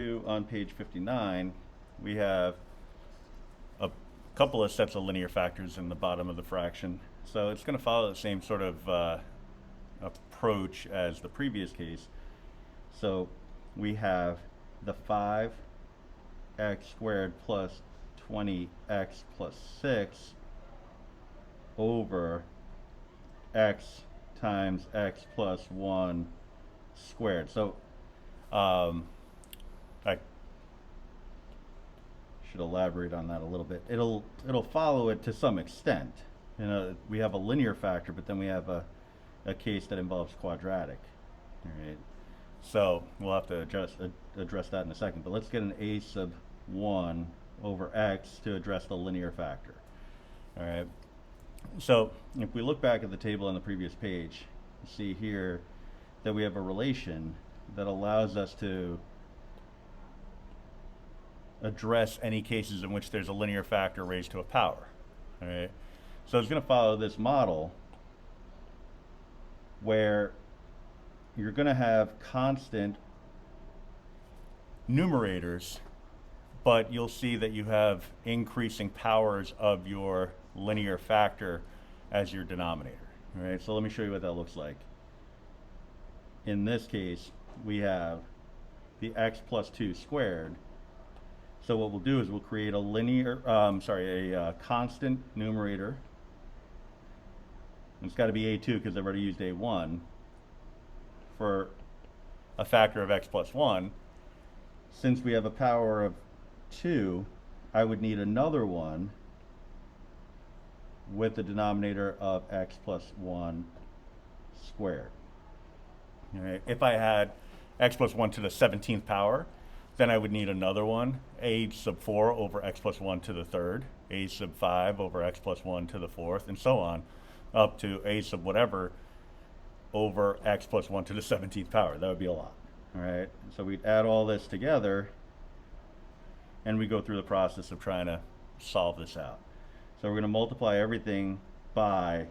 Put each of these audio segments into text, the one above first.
On page 59, we have a couple of sets of linear factors in the bottom of the fraction. So it's going to follow the same sort of approach as the previous case. So we have the 5x squared plus 20x plus 6 over x times x plus 1 squared. So I should elaborate on that a little bit. It'll follow it to some extent. You know, we have a linear factor, but then we have a case that involves quadratic. All right. So we'll have to address that in a second. But let's get an a sub 1 over x to address the linear factor. All right. So if we look back at the table on the previous page, you see here that we have a relation that allows us to address any cases in which there's a linear factor raised to a power. All right. So it's going to follow this model where you're going to have constant numerators, but you'll see that you have increasing powers of your linear factor as your denominator. All right, so let me show you what that looks like. In this case, we have the x plus 2 squared. So what we'll do is we'll create a constant numerator. It's got to be a2 because I've already used a1 for a factor of x plus 1. Since we have a power of 2, I would need another one with the denominator of x plus 1 squared. All right. If I had x plus 1 to the 17th power, then I would need another one, a sub 4 over x plus 1 to the 3rd, a sub 5 over x plus 1 to the 4th, and so on, up to a sub whatever over x plus 1 to the 17th power. That would be a lot. All right. So we'd add all this together, and we go through the process of trying to solve this out. So we're going to multiply everything by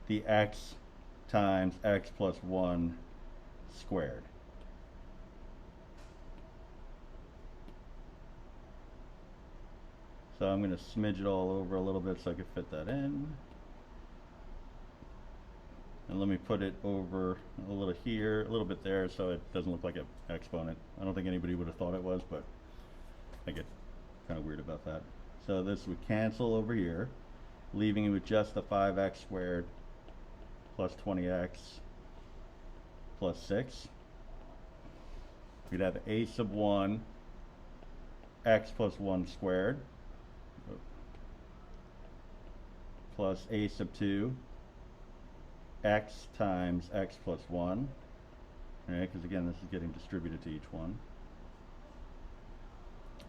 the x times x plus 1 squared. So I'm going to smidge it all over a little bit so I can fit that in. And let me put it over a little here, a little bit there, so it doesn't look like an exponent. I don't think anybody would have thought it was, but I get kind of weird about that. So this would cancel over here, leaving you with just the 5x squared plus 20x plus 6. We'd have a sub 1 x plus 1 squared plus a sub 2 x times x plus 1, right? Because again, this is getting distributed to each one.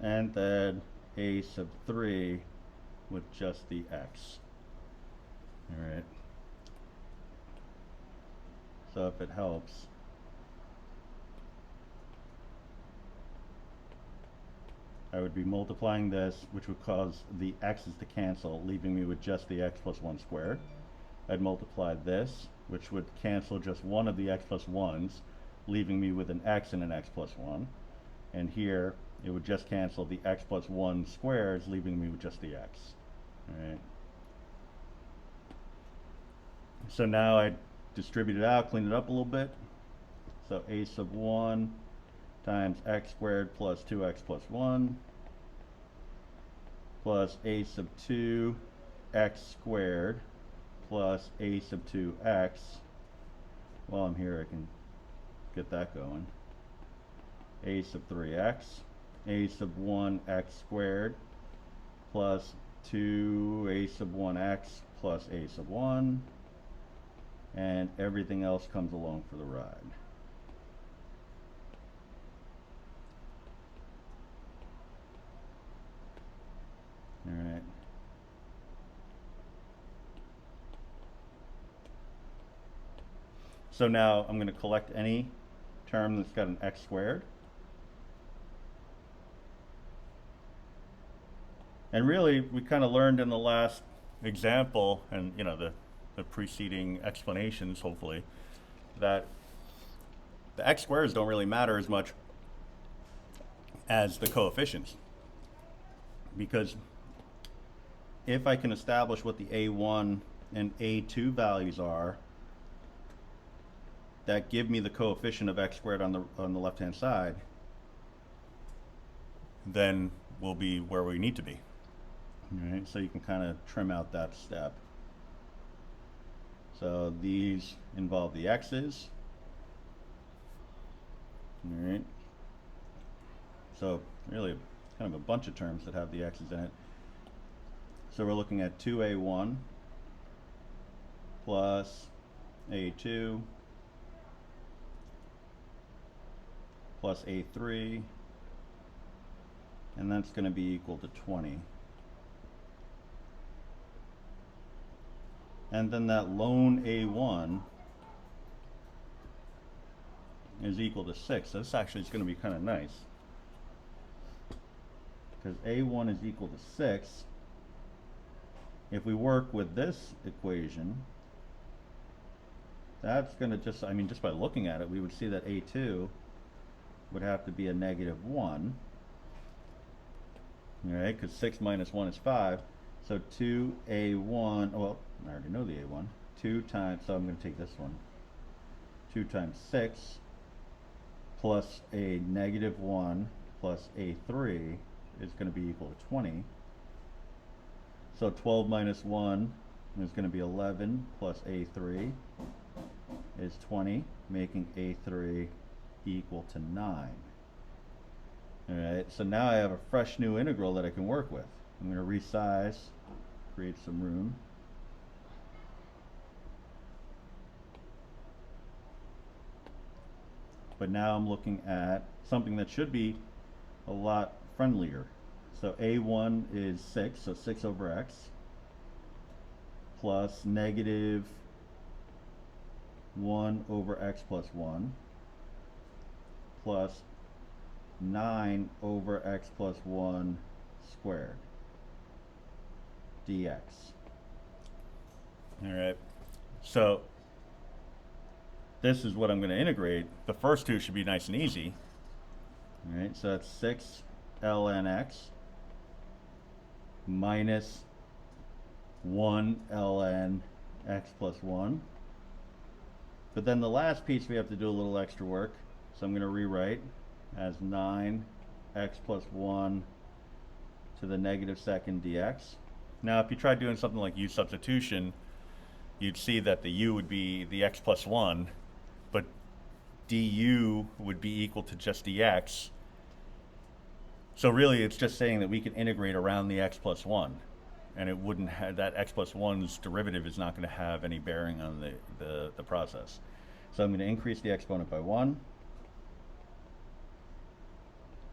And then a sub 3 with just the x. All right. So if it helps, I would be multiplying this, which would cause the x's to cancel, leaving me with just the x plus 1 squared. I'd multiply this, which would cancel just one of the x plus 1s, leaving me with an x and an x plus 1. And here, it would just cancel the x plus 1 squares, leaving me with just the x. All right. So now I distribute it out, clean it up a little bit. So a sub 1 times x squared plus 2x plus 1 plus a sub 2 x squared plus a sub 2x. While I'm here, I can get that going. A sub 3x, a sub 1x squared plus 2a sub 1x plus a sub 1, and everything else comes along for the ride. All right. So now I'm going to collect any term that's got an x squared. And really, we kind of learned in the last example, and you know, the preceding explanations, hopefully, that the x squares don't really matter as much as the coefficients. Because if I can establish what the A1 and A2 values are, that give me the coefficient of x squared on the left-hand side, then we'll be where we need to be. All right, so you can kind of trim out that step. So these involve the x's. All right. So really kind of a bunch of terms that have the x's in it. So we're looking at 2a1 plus a2 plus a3, and that's going to be equal to 20. And then that lone a1 is equal to 6. So this actually is going to be kind of nice, because a1 is equal to 6. If we work with this equation, that's going to just, I mean, just by looking at it, we would see that a2 would have to be a negative 1. All right, because 6 minus 1 is 5. So 2a1, well, I already know the a1. 2 times, so I'm going to take this one. 2 times 6 plus a negative 1 plus a3 is going to be equal to 20. So 12 minus 1 is going to be 11 plus a3 is 20, making a3 equal to 9. All right, so now I have a fresh new integral that I can work with. I'm going to resize, create some room. But now I'm looking at something that should be a lot friendlier. So a1 is 6, so 6 over x, plus negative 1 over x plus 1, plus 9 over x plus 1 squared dx. All right, so this is what I'm going to integrate. The first two should be nice and easy. All right, so that's 6 ln x minus 1 ln x plus 1. But then the last piece we have to do a little extra work. So I'm going to rewrite as 9 x plus 1 to the negative second dx. Now if you tried doing something like u substitution, you'd see that the u would be the x plus 1, but du would be equal to just dx. So really it's just saying that we can integrate around the x plus 1, and it wouldn't have, that x plus 1's derivative is not going to have any bearing on the process. So I'm going to increase the exponent by 1,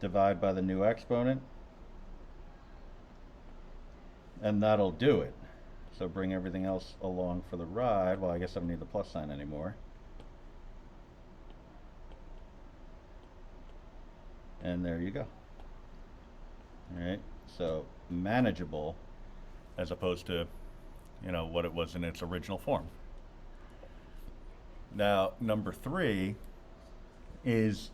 divide by the new exponent, and that'll do it. So bring everything else along for the ride. Well, I guess I don't need the plus sign anymore. And there you go. All right, so manageable as opposed to, you know, what it was in its original form. Now, number 3 is,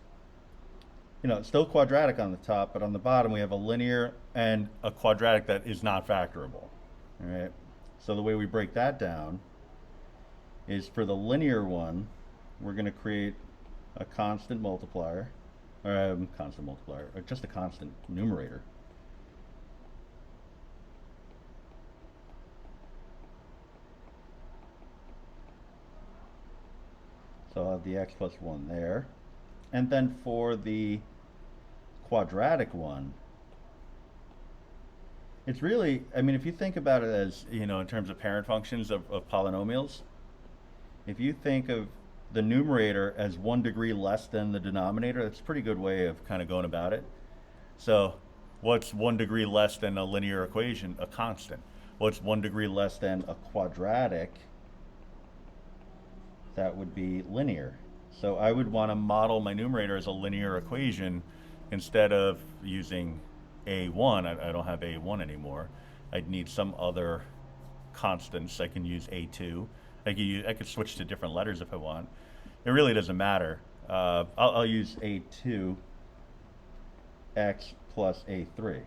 you know, it's still quadratic on the top, but on the bottom we have a linear and a quadratic that is not factorable. All right, so the way we break that down is for the linear one, we're going to create a constant multiplier, or just a constant numerator. So I'll have the x plus 1 there. And then for the quadratic one, it's really, I mean, if you think about it as, you know, in terms of parent functions of polynomials, if you think of the numerator as 1 degree less than the denominator, that's a pretty good way of kind of going about it. So what's 1 degree less than a linear equation? A constant. What's 1 degree less than a quadratic? That would be linear. So I would want to model my numerator as a linear equation instead of using a1. I don't have a1 anymore. I'd need some other constants. I can use a2. I could switch to different letters if I want. It really doesn't matter. I'll use a2 x plus a3.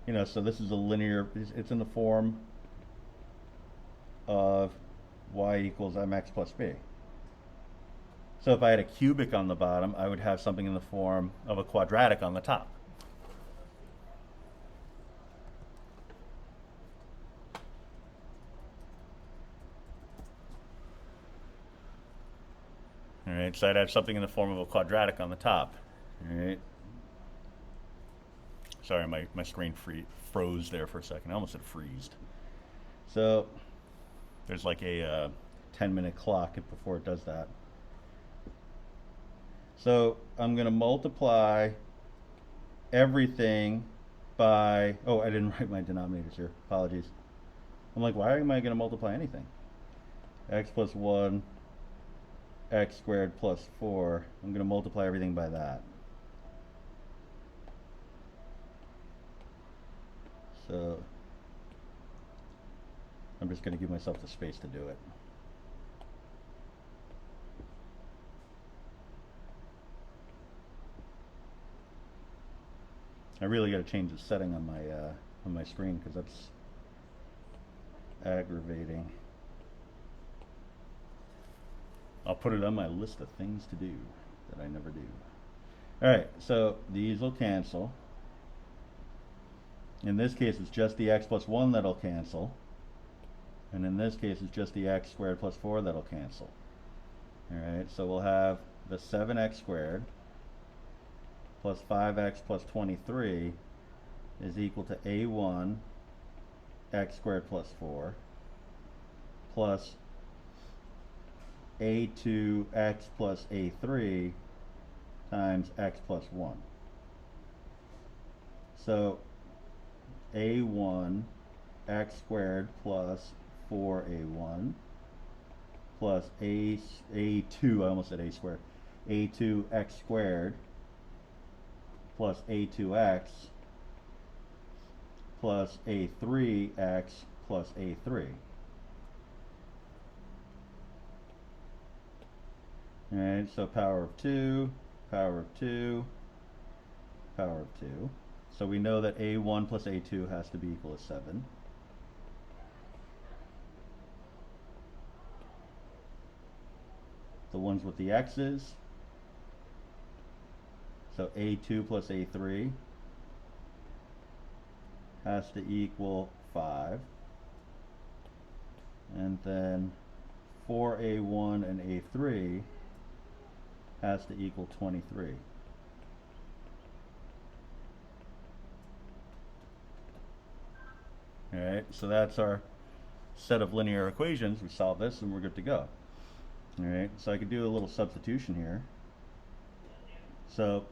You know, so this is a linear, it's in the form of y equals mx plus b. So if I had a cubic on the bottom, I would have something in the form of a quadratic on the top. All right, so I'd have something in the form of a quadratic on the top. All right. Sorry, my screen froze there for a second. I almost said freezed. So there's like a 10-minute clock before it does that. So I'm going to multiply everything by, oh, I didn't write my denominators here. Apologies. I'm like, why am I going to multiply anything? X plus 1, x squared plus 4. I'm going to multiply everything by that. So I'm just going to give myself the space to do it. I really got to change the setting on my screen because that's aggravating. I'll put it on my list of things to do that I never do. All right, so these will cancel. In this case, it's just the x plus 1 that'll cancel. And in this case, it's just the x squared plus 4 that'll cancel. All right, so we'll have the 7x squared plus 5x plus 23 is equal to a1 x squared plus 4 plus a2 x plus a3 times x plus 1. So a1 x squared plus 4a1 plus a2, I almost said a squared, a2 x squared plus a2x plus a3x plus a3. Alright, so power of 2, power of 2, power of 2. So we know that a1 plus a2 has to be equal to 7. The ones with the x's, so a2 plus a3 has to equal 5. And then 4a1 and a3 has to equal 23. Alright, so that's our set of linear equations. We solve this and we're good to go. Alright, so I could do a little substitution here. So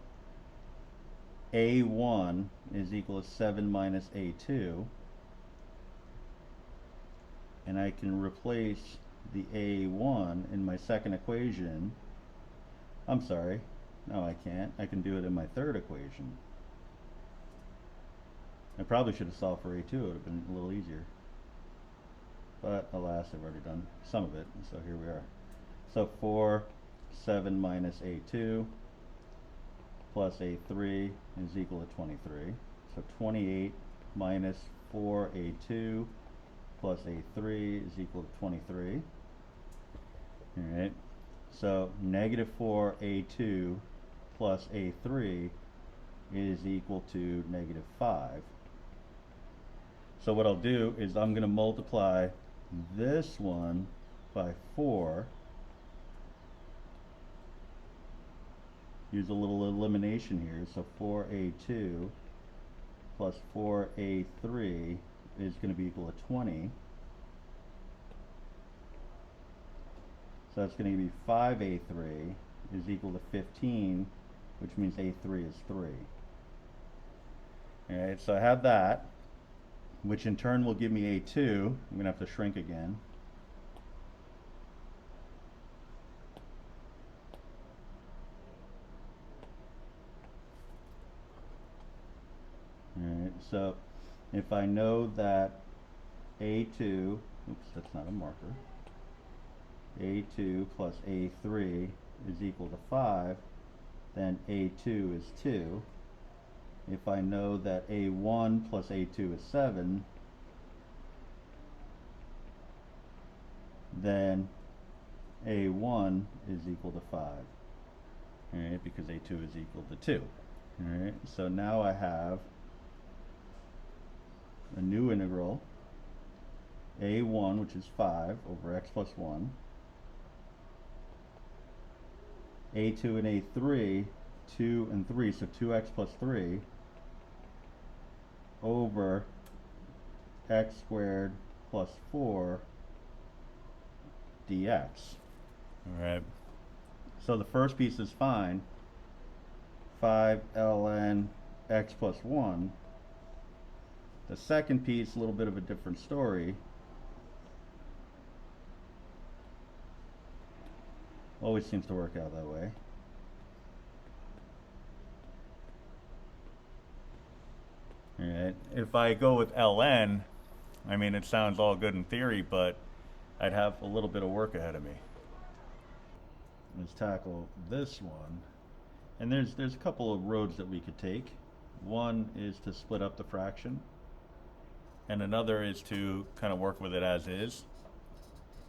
a1 is equal to 7 minus a2. And I can replace the a1 in my second equation. I'm sorry, no I can't. I can do it in my third equation. I probably should have solved for a2, it would have been a little easier. But alas, I've already done some of it, so here we are. So 7 minus a2 plus a3 is equal to 23. So 28 minus 4a2 plus a3 is equal to 23. Alright, so negative 4a2 plus a3 is equal to negative 5. So what I'll do is I'm going to multiply this one by 4. Use a little elimination here. So 4a2 plus 4a3 is going to be equal to 20. So that's going to be 5a3 is equal to 15, which means a3 is 3. Alright, so I have that, which in turn will give me a2. I'm going to have to shrink again. Alright, so if I know that a2, oops, that's not a marker, a2 plus a3 is equal to 5, then a2 is 2. if I know that a1 plus a2 is 7, then a1 is equal to 5. Alright, because a2 is equal to 2. Alright, so now I have a new integral, a1, which is 5 over x plus 1, a2 and a3, 2 and 3, so 2x plus 3, over x squared plus 4 dx. Alright, so the first piece is fine, 5 ln x plus 1. The second piece, a little bit of a different story. Always seems to work out that way. Alright, if I go with ln, I mean, it sounds all good in theory, but I'd have a little bit of work ahead of me. Let's tackle this one. And there's a couple of roads that we could take. One is to split up the fraction, and another is to kind of work with it as is.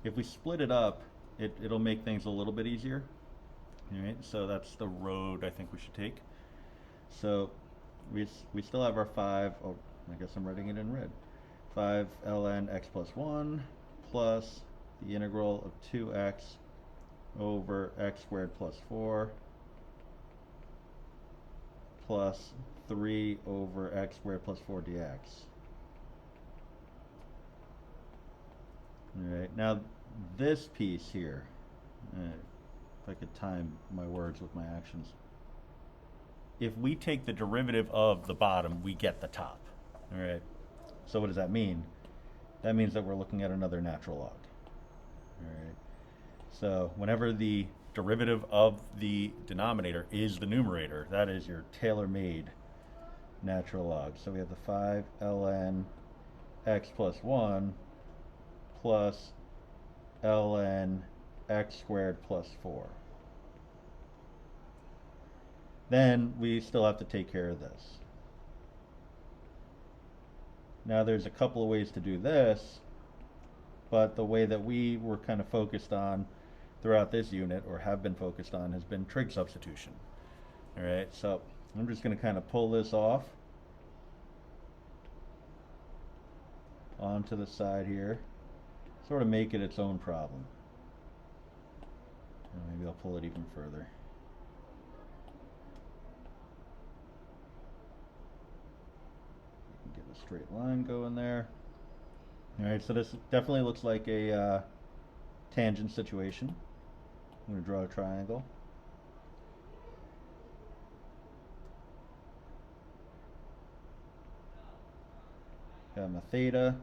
If we split it up, it'll make things a little bit easier. Alright, so that's the road I think we should take. So we still have our 5, oh, I guess I'm writing it in red. 5 ln x plus 1 plus the integral of 2x over x squared plus 4 plus 3 over x squared plus 4 dx. Alright, now this piece here, if I could time my words with my actions. If we take the derivative of the bottom, we get the top. Alright, so what does that mean? That means that we're looking at another natural log. Alright, so whenever the derivative of the denominator is the numerator, that is your tailor-made natural log. So we have the 5 ln x plus 1 plus ln x squared plus 4. Then we still have to take care of this. Now there's a couple of ways to do this, but the way that we were kind of focused on throughout this unit, or have been focused on, has been trig substitution. Alright, so I'm just going to kind of pull this off onto the side here, sort of make it its own problem. And maybe I'll pull it even further. Get a straight line going there. Alright, so this definitely looks like a tangent situation. I'm going to draw a triangle. Got my theta.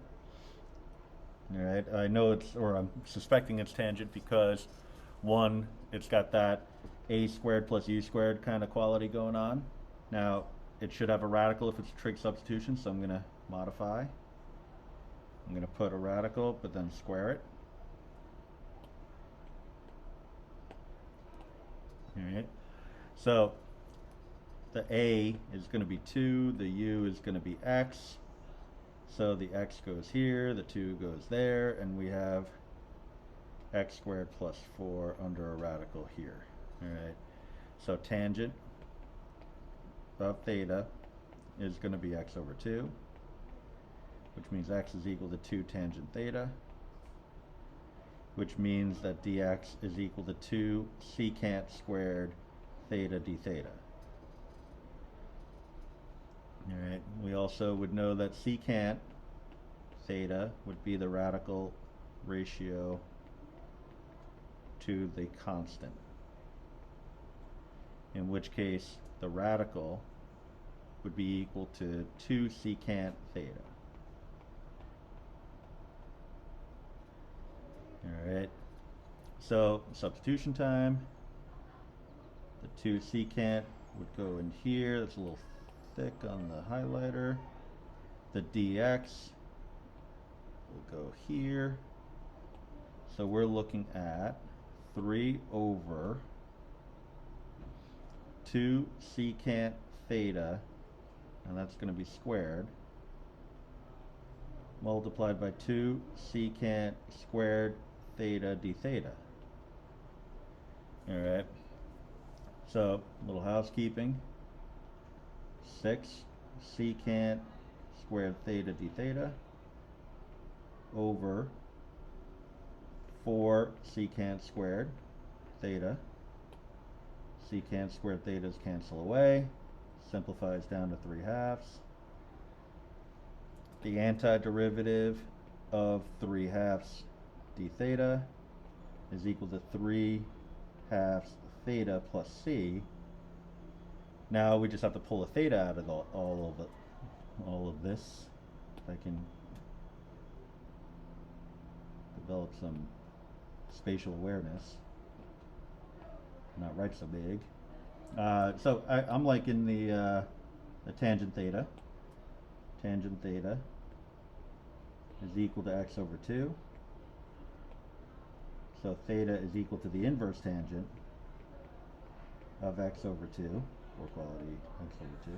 Alright, I know it's, or I'm suspecting it's tangent because, one, it's got that a squared plus u squared kind of quality going on. Now, it should have a radical if it's a trig substitution, so I'm going to modify. I'm going to put a radical, but then square it. Alright, so the a is going to be 2, the u is going to be x, so the x goes here, the 2 goes there, and we have x squared plus 4 under a radical here. Alright, so tangent of theta is going to be x over 2, which means x is equal to 2 tangent theta, which means that dx is equal to 2 secant squared theta d theta. Alright, we also would know that secant theta would be the radical ratio to the constant, in which case the radical would be equal to 2 secant theta. Alright, so substitution time. The 2 secant would go in here. That's a little thick on the highlighter. The dx will go here. So we're looking at 3 over 2 secant theta and that's going to be squared, multiplied by 2 secant squared theta d theta. All right. So, a little housekeeping. 6 secant squared theta d theta over 4 secant squared theta. Secant squared thetas cancel away. Simplifies down to 3/2. The antiderivative of 3/2 d theta is equal to 3/2 theta plus c. Now we just have to pull a theta out of all of this. If I can develop some spatial awareness, not write so big. So I'm like in the tangent theta. Tangent theta is equal to x over 2. So theta is equal to the inverse tangent of x over 2, or quality x over 2.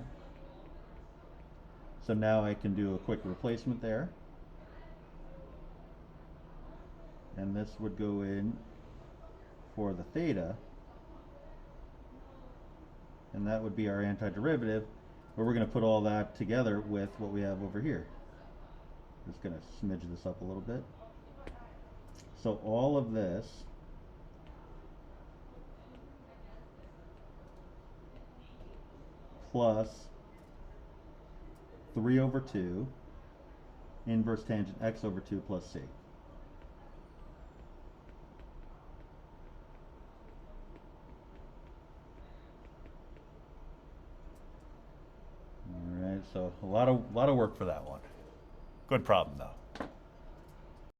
So now I can do a quick replacement there. And this would go in for the theta. And that would be our antiderivative, where we're going to put all that together with what we have over here. Just going to smidge this up a little bit. So all of this plus 3 over 2 inverse tangent x over 2 plus c. All right, so a lot of work for that one. Good problem though.